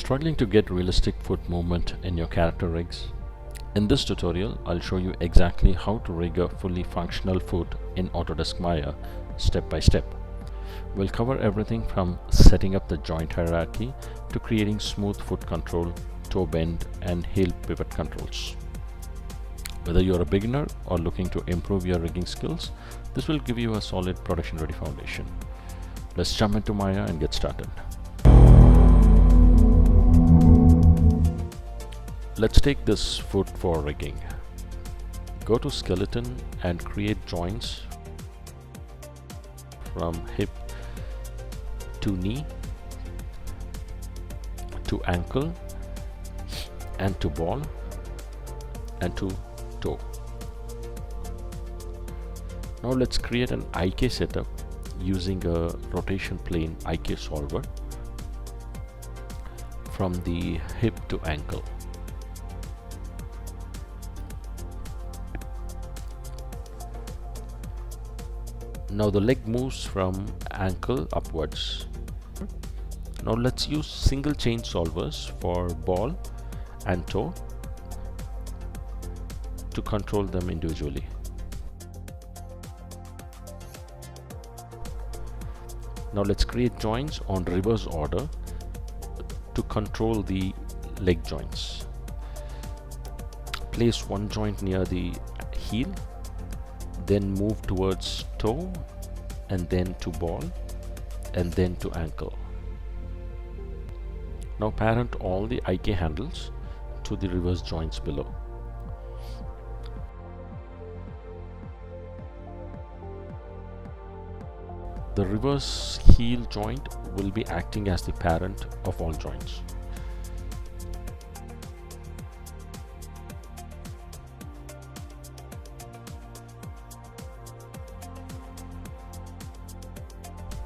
Struggling to get realistic foot movement in your character rigs? In this tutorial, I'll show you exactly how to rig a fully functional foot in Autodesk Maya step by step. We'll cover everything from setting up the joint hierarchy to creating smooth foot control, toe bend, and heel pivot controls. Whether you're a beginner or looking to improve your rigging skills, this will give you a solid production ready foundation. Let's jump into Maya and get started. Let's take this foot for rigging. Go to skeleton and create joints from hip to knee to ankle and to ball and to toe. Now let's create an IK setup using a rotation plane IK solver from the hip to ankle. Now the leg moves from ankle upwards. Now let's use single chain solvers for ball and toe to control them individually. Now let's create joints on reverse order to control the leg joints. Place one joint near the heel, then move towards toe, and then to ball, and then to ankle. Now parent all the IK handles to the reverse joints below. The reverse heel joint will be acting as the parent of all joints.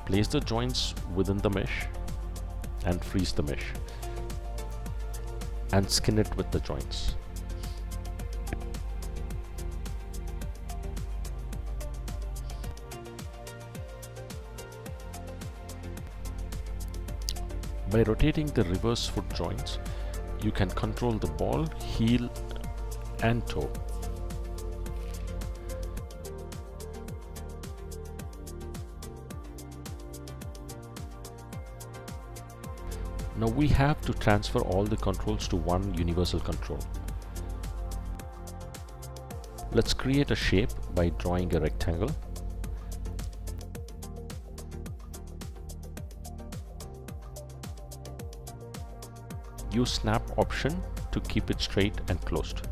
Place the joints within the mesh and freeze the mesh and skin it with the joints. By rotating the reverse foot joints, you can control the ball, heel, and toe. Now we have to transfer all the controls to one universal control. Let's create a shape by drawing a rectangle. Use snap option to keep it straight and closed.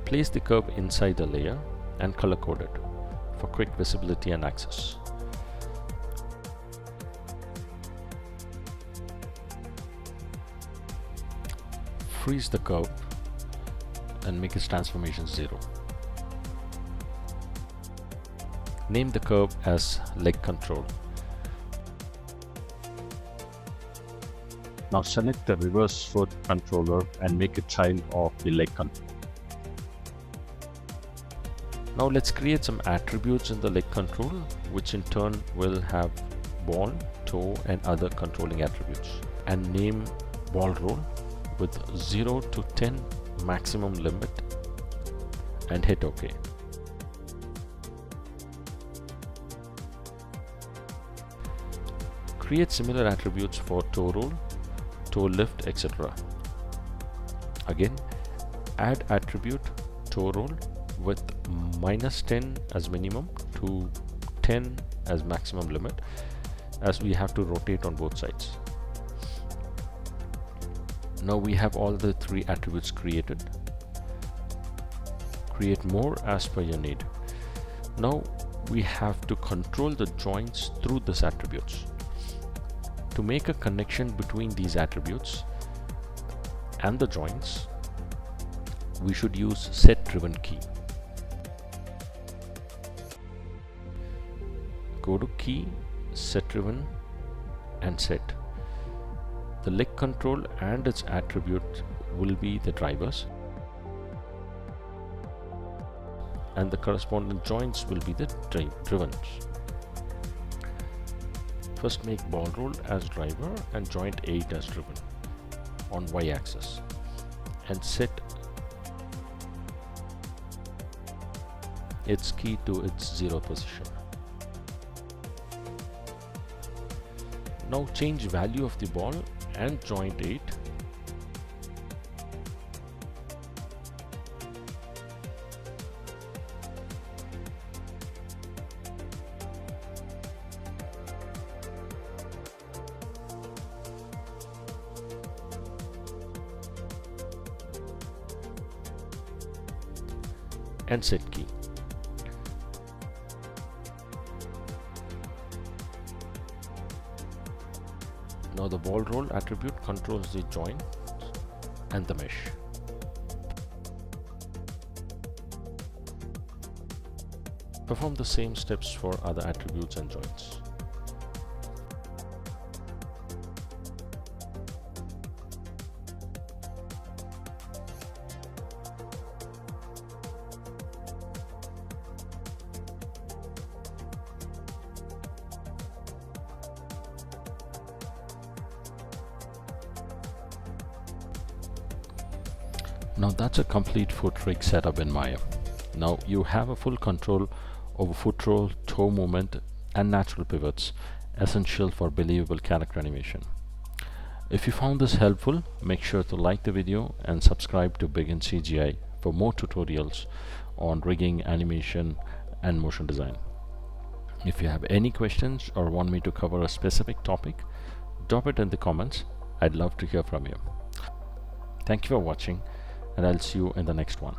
Place the curve inside the layer and color code it for quick visibility and access. Freeze the curve and make its transformation 0. Name the curve as leg control. Now select the reverse foot controller and make it child of the leg control. Now let's create some attributes in the leg control, which in turn will have ball, toe, and other controlling attributes, and name ball roll with 0 to 10 maximum limit and hit OK. Create similar attributes for toe roll, toe lift, etc. Again, add attribute toe roll with -10 as minimum to 10 as maximum limit, as we have to rotate on both sides. Now we have all the 3 attributes created. Create more as per your need. Now we have to control the joints through these attributes. To make a connection between these attributes and the joints, we should use set-driven key. Go to key, set-driven, and set. The leg control and its attribute will be the drivers, and the corresponding joints will be the drivens. First make ball roll as driver and joint 8 as driven on y-axis, and set its key to its 0 position. Now change value of the ball and joint 8 and set key. Now the ball roll attribute controls the joint and the mesh. Perform the same steps for other attributes and joints. Now that's a complete foot rig setup in Maya. Now you have a full control over foot roll, toe movement, and natural pivots, essential for believable character animation. If you found this helpful, make sure to like the video and subscribe to Begin CGI for more tutorials on rigging, animation, and motion design. If you have any questions or want me to cover a specific topic, drop it in the comments. I'd love to hear from you. Thank you for watching, and I'll see you in the next one.